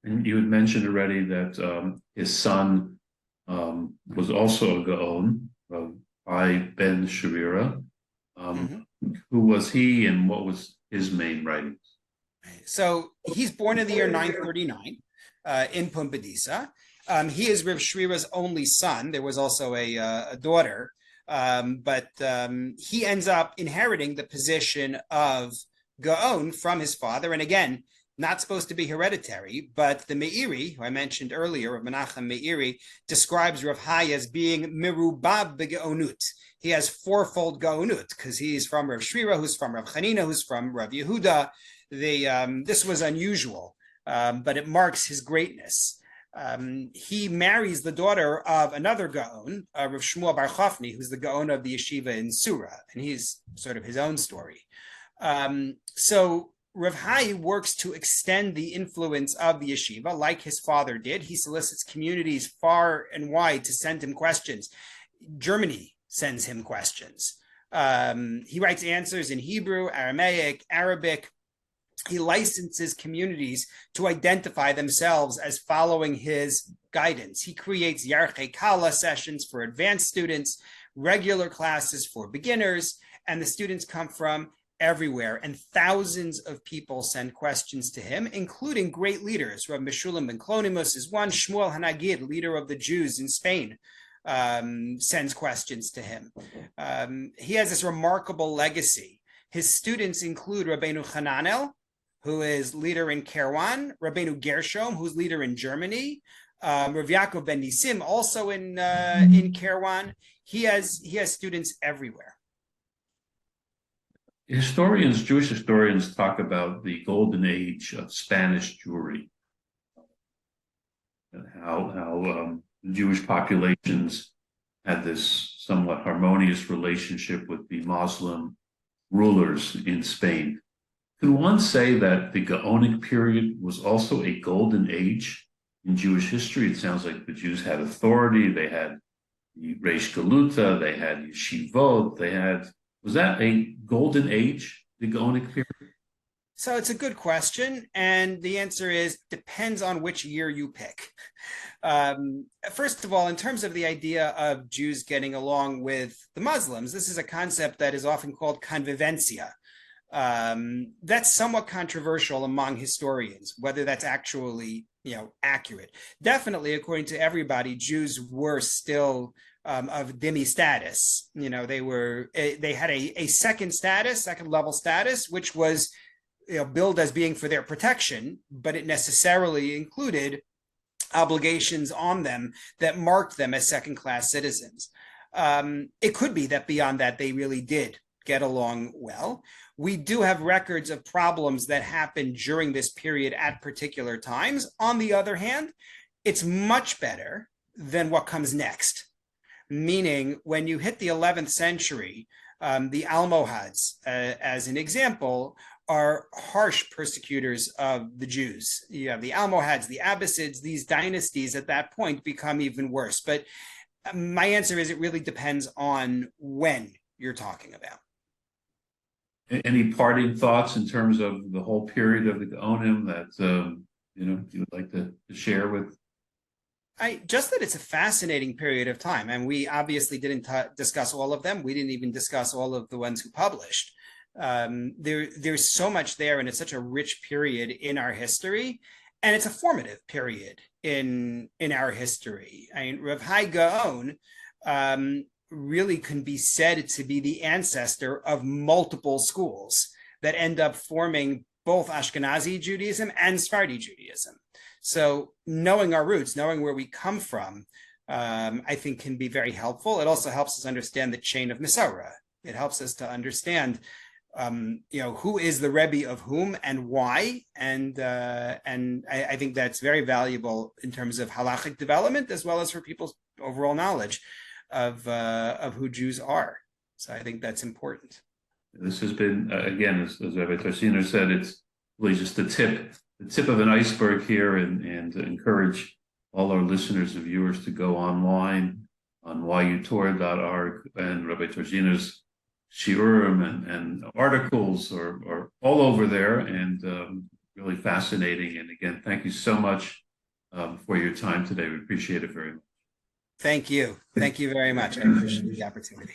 And you had mentioned already that his son was also a Gaon, Hai ben Sherira. Who was he and what was his main writings? So he's born in the year 939 in Pumbedisa. He is Rav Sherira's only son. There was also a daughter, but he ends up inheriting the position of Gaon from his father. And again, not supposed to be hereditary, but the Meiri, who I mentioned earlier, Rav Menachem Meiri, describes Rav Hai as being mirubab begaonut. He has fourfold gaonut because he's from Rav Sherira, who's from Rav Chanina, who's from Rav Yehuda. This was unusual, but it marks his greatness. He marries the daughter of another Gaon, Rav Shmuel Bar Chofni, who's the Gaon of the Yeshiva in Sura, and he's sort of his own story. So Rav Hai works to extend the influence of the yeshiva like his father did. He solicits communities far and wide to send him questions. Germany sends him questions. He writes answers in Hebrew, Aramaic, Arabic. He licenses communities to identify themselves as following his guidance. He creates Yarchei Kala sessions for advanced students, regular classes for beginners, and the students come from everywhere, and thousands of people send questions to him, including great leaders. Rabbi Meshulam ben Clonimus is one. Shmuel Hanagid, leader of the Jews in Spain, sends questions to him. He has this remarkable legacy. His students include Rabbeinu Hananel, who is leader in Kairouan, Rabbeinu Gershom, who's leader in Germany, Rav Yaakov ben Nisim, also in Kairouan. He has students everywhere. Jewish historians talk about the golden age of Spanish Jewry and how Jewish populations had this somewhat harmonious relationship with the Muslim rulers in Spain. Can one say that the Gaonic period was also a golden age in Jewish history? It sounds like the Jews had authority, they had the Reish Galuta, they had yeshivot, was that a golden age, the Gaonic period? So it's a good question, and the answer is depends on which year you pick. First of all, in terms of the idea of Jews getting along with the Muslims, this is a concept that is often called convivencia. That's somewhat controversial among historians, whether that's actually accurate. Definitely, according to everybody, Jews were still of dhimmi status. They had a second level status, which was billed as being for their protection, but it necessarily included obligations on them that marked them as second-class citizens. It could be that beyond that, they really did get along well. We do have records of problems that happened during this period at particular times. On the other hand, it's much better than what comes next. Meaning, when you hit the 11th century, the Almohads, as an example, are harsh persecutors of the Jews. You have the Almohads, the Abbasids, these dynasties at that point become even worse. But my answer is it really depends on when you're talking about. Any parting thoughts in terms of the whole period of the Geonim that you would like to share with? Just that it's a fascinating period of time, and we obviously didn't discuss all of them. We didn't even discuss all of the ones who published. There's so much there, and it's such a rich period in our history, and it's a formative period in our history. Rav Hai Gaon really can be said to be the ancestor of multiple schools that end up forming both Ashkenazi Judaism and Sephardi Judaism. So knowing our roots, knowing where we come from, I think can be very helpful. It also helps us understand the chain of Masorah. It helps us to understand, who is the Rebbe of whom and why. And I think that's very valuable in terms of halachic development, as well as for people's overall knowledge of who Jews are. So I think that's important. This has been, again, as Rabbi Torczyner said, it's really just the tip of an iceberg here, and to encourage all our listeners and viewers to go online on yutorah.org and Rabbi Torczyner's shiurim and articles are all over there, and really fascinating. And again, thank you so much for your time today. We appreciate it very much. Thank you. Thank you very much. I appreciate the opportunity.